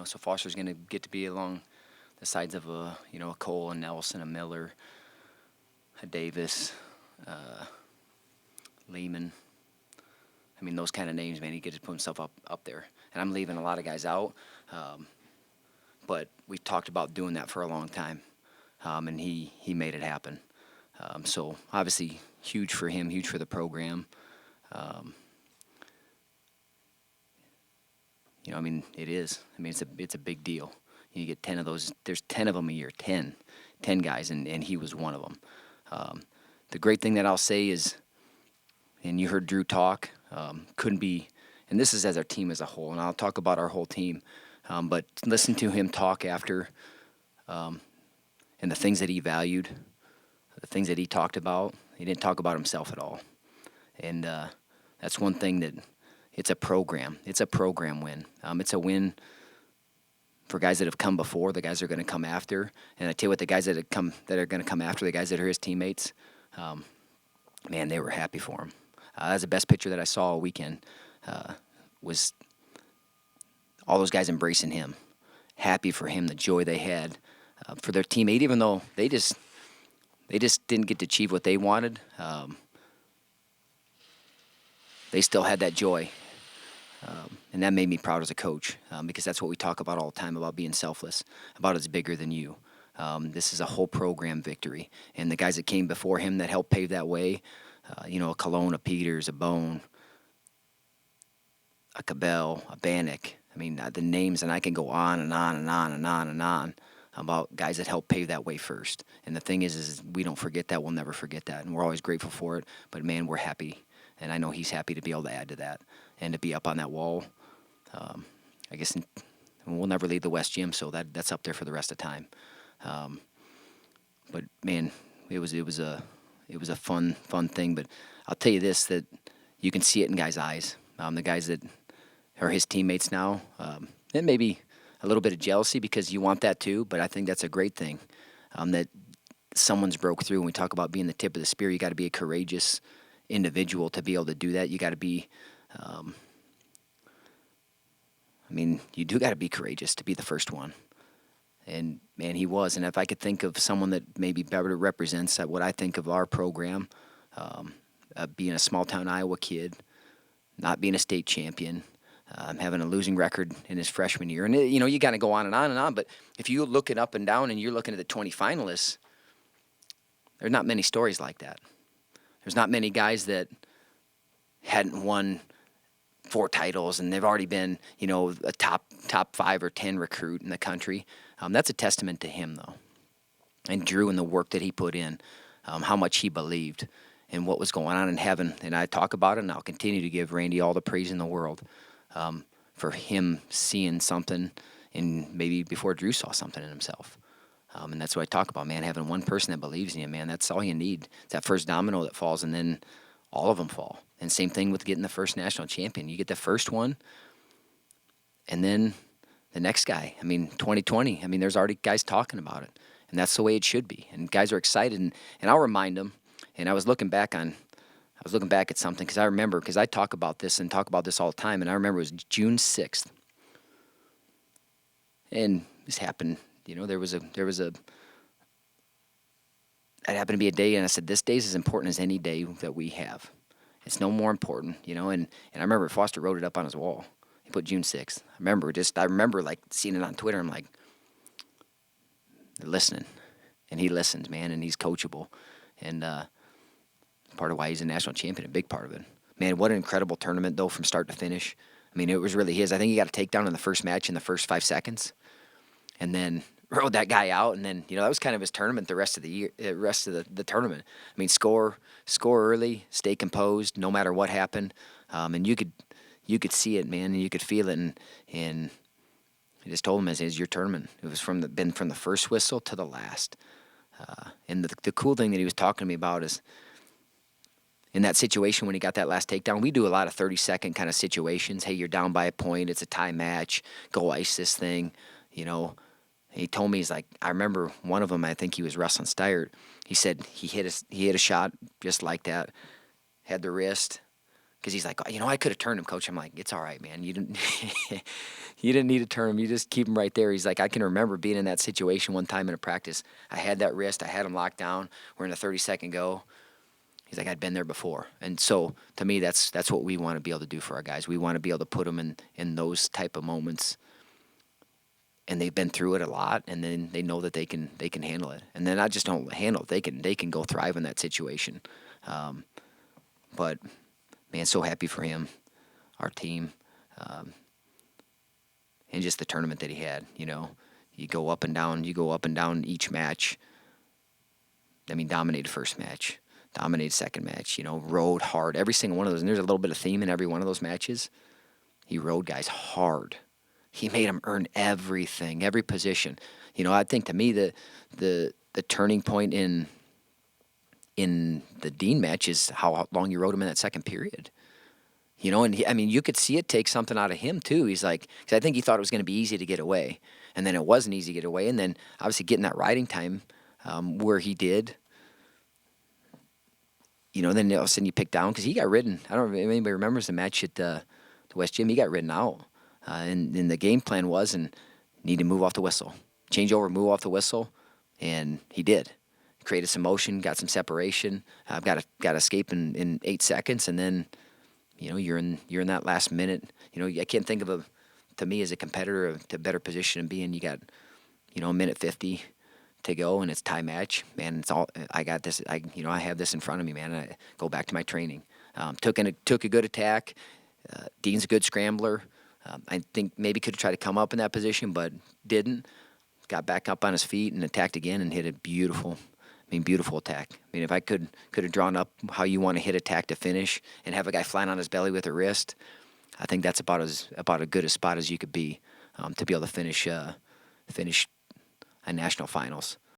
So Foster's going to get to be along the sides of a Cole, a Nelson, a Miller, a Davis, Lehman. I mean, those kind of names, man, he gets to put himself up there. And I'm leaving a lot of guys out, but we've talked about doing that for a long time, and he made it happen. So obviously huge for him, huge for the program. It is. It's a big deal. You get 10 of those. There's 10 of them a year, 10 guys, and he was one of them. The great thing that I'll say is, and you heard Drew talk, couldn't be, and this is as our team as a whole, and I'll talk about our whole team, but listen to him talk after, and the things that he valued, the things that he talked about. He didn't talk about himself at all. And that's one thing that it's a program. It's a program win. It's a win for guys that have come before, the guys that are going to come after. And I tell you what, the guys that are going to come after, the guys that are his teammates, man, they were happy for him. That's the best picture that I saw all weekend, was all those guys embracing him, happy for him, the joy they had for their teammate, even though they just didn't get to achieve what they wanted. They still had that joy, and that made me proud as a coach, because that's what we talk about all the time, about being selfless, about it's bigger than you. This is a whole program victory, and the guys that came before him that helped pave that way, a Cologne, a Peters, a Bone, a Cabell, a Bannock. The names, and I can go on and on and on and on and on about guys that helped pave that way first. And the thing is we don't forget that. We'll never forget that, and we're always grateful for it. But, man, we're happy, and I know he's happy to be able to add to that and to be up on that wall. I guess we'll never leave the West Gym, so that's up there for the rest of the time. But, man, it was a fun thing. But I'll tell you this, that you can see it in guys' eyes. The guys that are his teammates now, and maybe a little bit of jealousy because you want that too, but I think that's a great thing, that someone's broke through. When we talk about being the tip of the spear, you got to be a courageous individual to be able to do that. You got to be, you do got to be courageous to be the first one. And, man, he was. And if I could think of someone that maybe better represents what I think of our program, being a small-town Iowa kid, not being a state champion, having a losing record in his freshman year. And, you got to go on and on and on. But if you look it up and down and you're looking at the 20 finalists, there's not many stories like that. There's not many guys that hadn't won 4 titles and they've already been, a top 5 or 10 recruit in the country. That's a testament to him, though, and Drew and the work that he put in, how much he believed in what was going on in heaven. And I talk about it, and I'll continue to give Randy all the praise in the world for him seeing something maybe before Drew saw something in himself. And that's what I talk about, man, having one person that believes in you, man, that's all you need. It's that first domino that falls, and then all of them fall. And same thing with getting the first national champion. You get the first one, and then the next guy. 2020, there's already guys talking about it. And that's the way it should be. And guys are excited. And I'll remind them, and I was looking back at something because I remember, because I talk about this all the time, and I remember it was June 6th. And this happened, it happened to be a day, and I said, this day is as important as any day that we have. It's no more important, and I remember Foster wrote it up on his wall. He put June 6th. I remember like seeing it on Twitter. I'm like, they're listening, and he listens, man, and he's coachable, and part of why he's a national champion, a big part of it. Man, what an incredible tournament, though, from start to finish. It was really his. I think he got a takedown in the first match in the first 5 seconds, and then rode that guy out, and then that was kind of his tournament the rest of the year, the tournament. Score early, stay composed, no matter what happened, and you could see it, man, and you could feel it, and I just told him it's your tournament. It was from the first whistle to the last, and the cool thing that he was talking to me about is, in that situation when he got that last takedown, we do a lot of 30-second kind of situations. Hey, you're down by a point. It's a tie match. Go ice this thing, He told me, he's like, I remember one of them, I think he was Russ on Steyert. He said he hit a shot just like that, had the wrist, because he's like, I could have turned him, coach. I'm like, it's all right, man. You didn't you didn't need to turn him. You just keep him right there. He's like, I can remember being in that situation one time in a practice. I had that wrist. I had him locked down. We're in a 30-second go. He's like, I'd been there before. And so to me, that's what we want to be able to do for our guys. We want to be able to put them in those type of moments. And they've been through it a lot, and then they know that they can handle it. And then I just don't handle it. They can go thrive in that situation. But man, so happy for him, our team, and just the tournament that he had. You go up and down each match. I mean, dominated first match, dominated second match. Rode hard every single one of those. And there's a little bit of theme in every one of those matches. He rode guys hard. He made them earn everything, every position. I think to me the turning point in the Dean match is how long you rode him in that second period. And you could see it take something out of him too. He's like, because I think he thought it was going to be easy to get away, and then it wasn't easy to get away, and then obviously getting that riding time where he did. Then all of a sudden you pick down because he got ridden. I don't know if anybody remembers the match at the West Gym. He got ridden out, and the game plan was need to move off the whistle, change over, move off the whistle, and he did. Created some motion, got some separation. Got escape in 8 seconds, and then you're in that last minute. I can't think of to me as a competitor to better position to be in. You got a minute 50 to go, and it's tie match. Man, it's all I got. This I have this in front of me, man. I go back to my training. Took a good attack. Dean's a good scrambler. I think maybe could have tried to come up in that position, but didn't. Got back up on his feet and attacked again and hit a beautiful attack. If I could have drawn up how you want to hit attack to finish and have a guy flying on his belly with a wrist, I think that's about as good a spot as you could be to be able to finish a national finals.